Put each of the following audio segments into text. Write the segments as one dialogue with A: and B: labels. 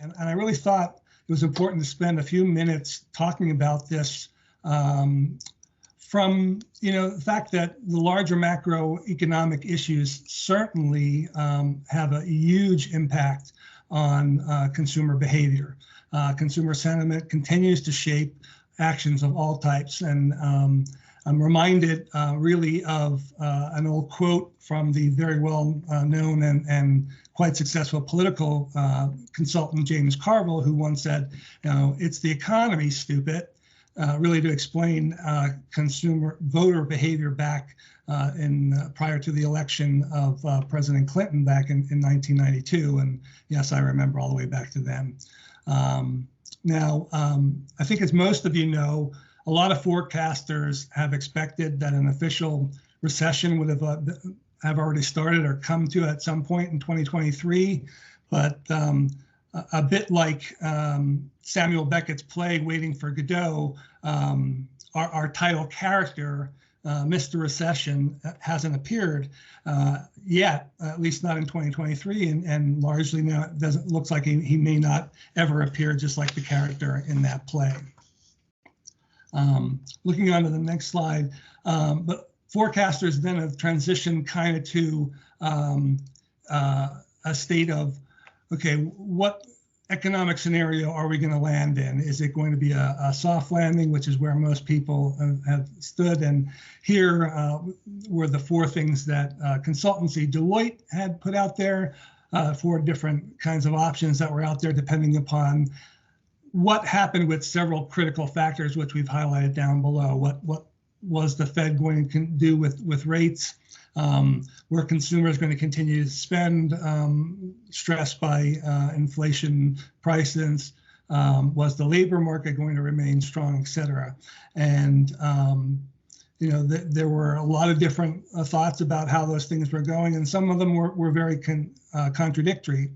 A: And I really thought it was important to spend a few minutes talking about this from the fact that the larger macroeconomic issues certainly have a huge impact on consumer behavior. Consumer sentiment continues to shape actions of all types. And I'm reminded really of an old quote from the very well known and quite successful political consultant James Carville, who once said, it's the economy, stupid, really to explain consumer voter behavior back prior to the election of President Clinton back in 1992. And yes, I remember all the way back to then. Now, I think as most of you know, a lot of forecasters have expected that an official recession would have already started or come to at some point in 2023. But a bit like Samuel Beckett's play, Waiting for Godot, our title character, Mr. Recession, hasn't appeared yet, at least not in 2023, and largely now it looks like he may not ever appear, just like the character in that play. Looking on to the next slide, but forecasters then have transitioned kind of to a state of, okay, what economic scenario are we going to land in? Is it going to be a soft landing, which is where most people have stood? And here were the four things that consultancy Deloitte had put out there, four different kinds of options that were out there depending upon what happened with several critical factors, which we've highlighted down below. What was the Fed going to do with rates? Were consumers going to continue to spend, stressed by inflation prices? Was the labor market going to remain strong, et cetera? And there were a lot of different thoughts about how those things were going, and some of them were very contradictory.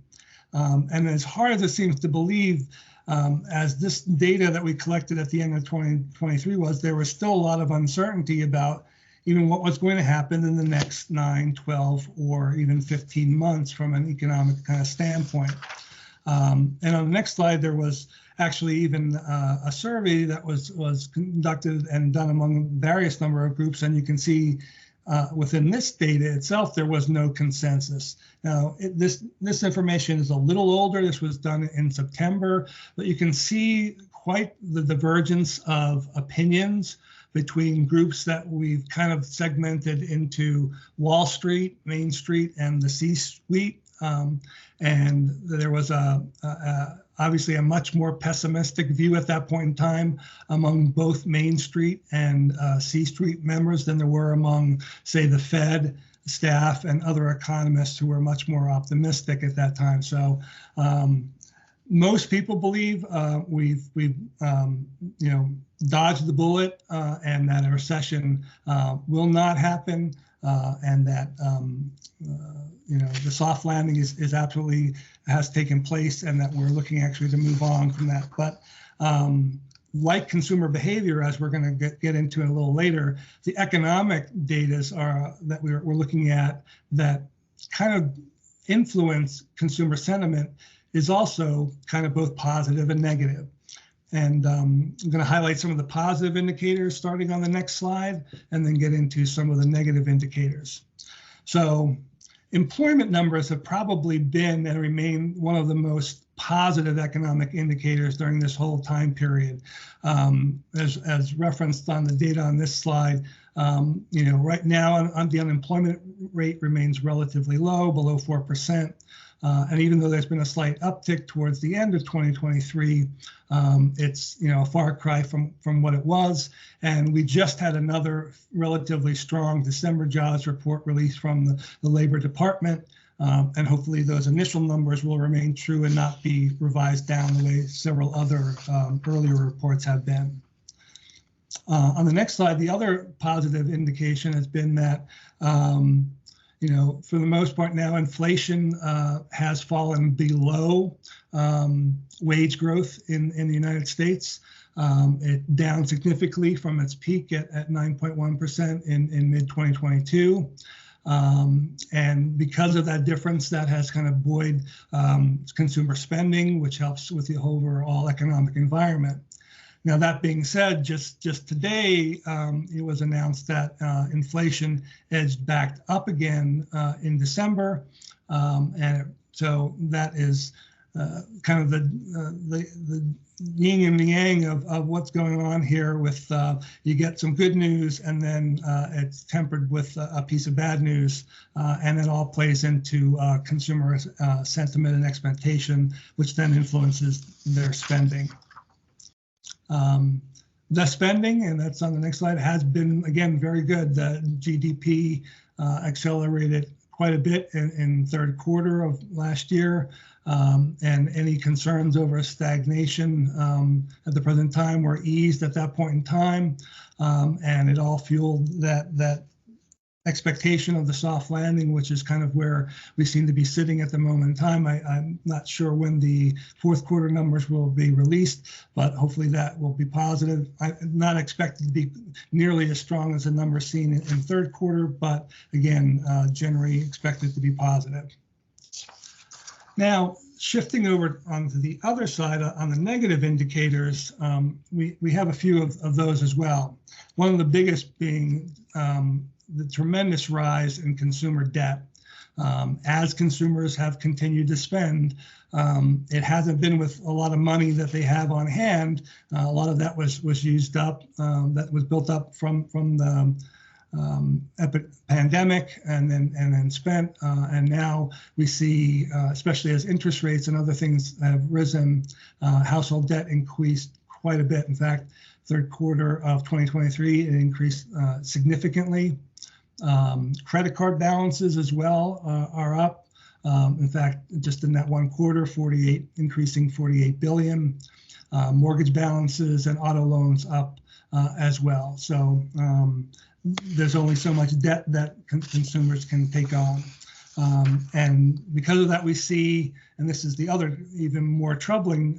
A: And as hard as it seems to believe, as this data that we collected at the end of 2023 was, there was still a lot of uncertainty about even what was going to happen in the next 9, 12, or even 15 months from an economic kind of standpoint. And on the next slide, there was actually even a survey that was conducted and done among various number of groups, and you can see within this data itself, there was no consensus. Now, this information is a little older. This was done in September, but you can see quite the divergence of opinions between groups that we've kind of segmented into Wall Street, Main Street, and the C-suite. And there was obviously a much more pessimistic view at that point in time among both Main Street and C-Street members than there were among, say, the Fed staff and other economists who were much more optimistic at that time. So most people believe we've dodged the bullet and that a recession will not happen, and that the soft landing is absolutely has taken place, and that we're looking actually to move on from that. But like consumer behavior, as we're going to get into it a little later, the economic data that we're looking at that kind of influence consumer sentiment is also kind of both positive and negative. And I'm going to highlight some of the positive indicators starting on the next slide, and then get into some of the negative indicators. So employment numbers have probably been and remain one of the most positive economic indicators during this whole time period. As referenced on the data on this slide, right now the unemployment rate remains relatively low, below 4%. And even though there's been a slight uptick towards the end of 2023, it's a far cry from what it was. And we just had another relatively strong December jobs report released from the Labor Department. And hopefully those initial numbers will remain true and not be revised down the way several other earlier reports have been. On the next slide, the other positive indication has been that for the most part now, inflation has fallen below wage growth in the United States. It down significantly from its peak at 9.1% in mid-2022. And because of that difference, that has kind of buoyed consumer spending, which helps with the overall economic environment. Now, that being said, just today, it was announced that inflation edged back up again in December. And so that is kind of the yin and the yang of what's going on here with you get some good news and then it's tempered with a piece of bad news, and it all plays into consumer sentiment and expectation, which then influences their spending. The spending, and that's on the next slide, has been, again, very good. The GDP accelerated quite a bit in third quarter of last year, and any concerns over stagnation at the present time were eased at that point in time, and it all fueled that expectation of the soft landing, which is kind of where we seem to be sitting at the moment in time. I'm not sure when the fourth quarter numbers will be released, but hopefully that will be positive. I'm not expected to be nearly as strong as the numbers seen in third quarter, but again, generally expected to be positive. Now, shifting over onto the other side on the negative indicators, we have a few of those as well. One of the biggest being the tremendous rise in consumer debt. As consumers have continued to spend, it hasn't been with a lot of money that they have on hand. A lot of that was used up, that was built up from the pandemic and then spent. And now we see, especially as interest rates and other things have risen, household debt increased quite a bit. In fact, third quarter of 2023, it increased significantly. Credit card balances as well are up. In fact, just in that one quarter, increasing 48 billion. Mortgage balances and auto loans up as well. So there's only so much debt that consumers can take on. And because of that, we see, and this is the other even more troubling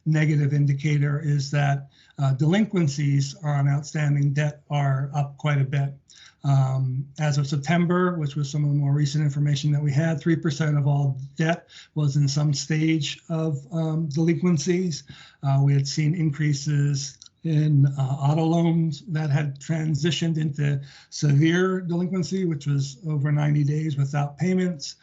A: negative indicator, is that delinquencies on outstanding debt are up quite a bit. As of September, which was some of the more recent information that we had, 3% of all debt was in some stage of delinquencies. We had seen increases in auto loans that had transitioned into severe delinquency, which was over 90 days without payments.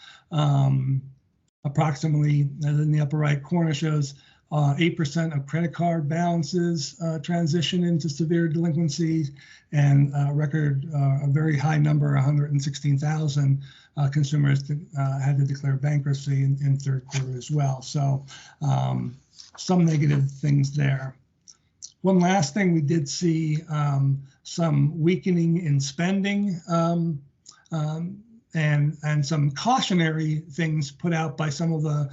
A: Approximately, as in the upper right corner shows, 8% of credit card balances transition into severe delinquencies, and a very high number, 116,000 consumers had to declare bankruptcy in third quarter as well. So some negative things there. One last thing, we did see some weakening in spending and some cautionary things put out by some of the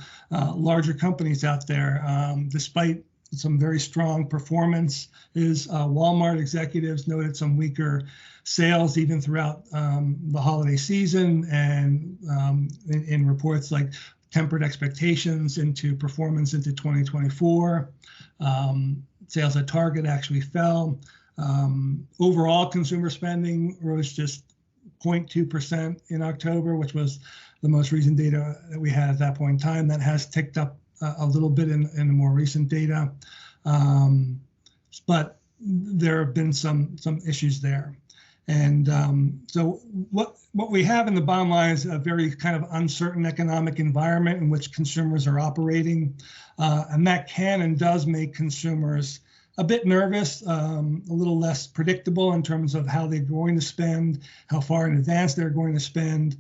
A: larger companies out there. Despite some very strong performance, Walmart executives noted some weaker sales even throughout the holiday season, and in reports like tempered expectations into performance into 2024. Sales at Target actually fell. Overall consumer spending rose just 0.2% in October, which was the most recent data that we had at that point in time. That has ticked up a little bit in the more recent data, but there have been some issues there. And so what we have in the bottom line is a very kind of uncertain economic environment in which consumers are operating, and that can and does make consumers a bit nervous, a little less predictable in terms of how they're going to spend, how far in advance they're going to spend.